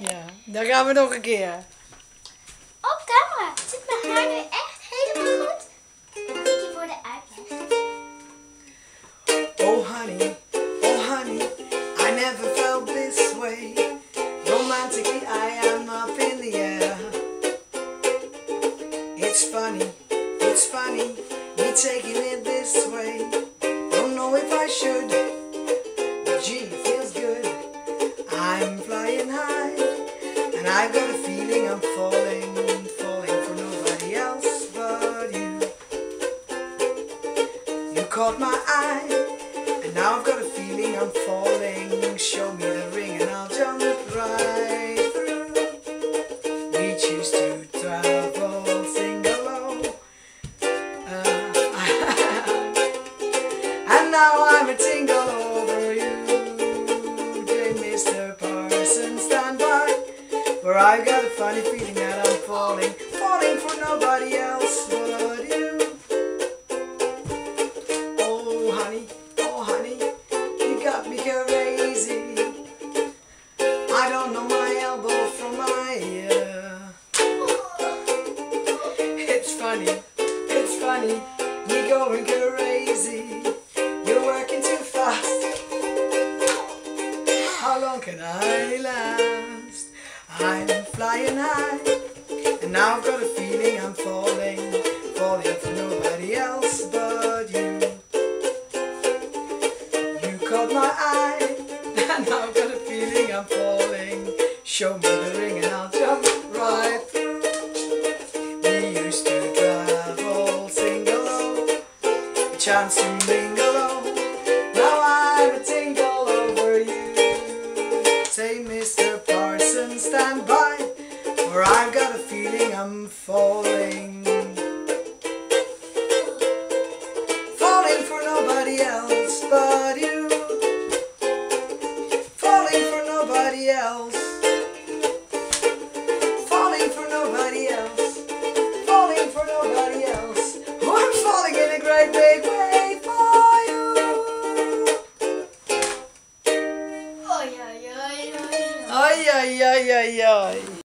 Ja, dan gaan we nog een keer. Op camera. Zit mijn haar nu echt helemaal goed? Mag ik je voor de uitleg? Oh honey, I never felt this way. Romantically I am up in the air. It's funny, me taking it this way. Don't know if I should, but gee, it feels good. I'm flying high, and I've got a feeling I'm falling for nobody else but you. You caught my eye, and now I've got a feeling I'm falling. Show me the ring and I'll jump right through. We choose to travel single, and now I'm a tingle over you. Dear Mr. Parson, stand by, for I've got a funny feeling that I'm falling for nobody else but you. Oh honey, you got me crazy. I don't know my elbow from my ear. It's funny, me going crazy. You're working too fast. How long can I last? I'm flying high, and now I've got a feeling I'm falling for nobody else but you. You caught my eye, and now I've got a feeling I'm falling. Show me the ring and I'll jump right through. We used to travel single, a chance to mingle. Now I'm a tingle over you. Say, Mr. Parson, stand by, for I've got a feeling I'm falling for nobody else but you. Falling for nobody else. Falling for nobody else. Falling for nobody else. Oh, I'm falling in a great big way for you. Oi, oi, oi, oi. Ai, ai, ai, ai, ai.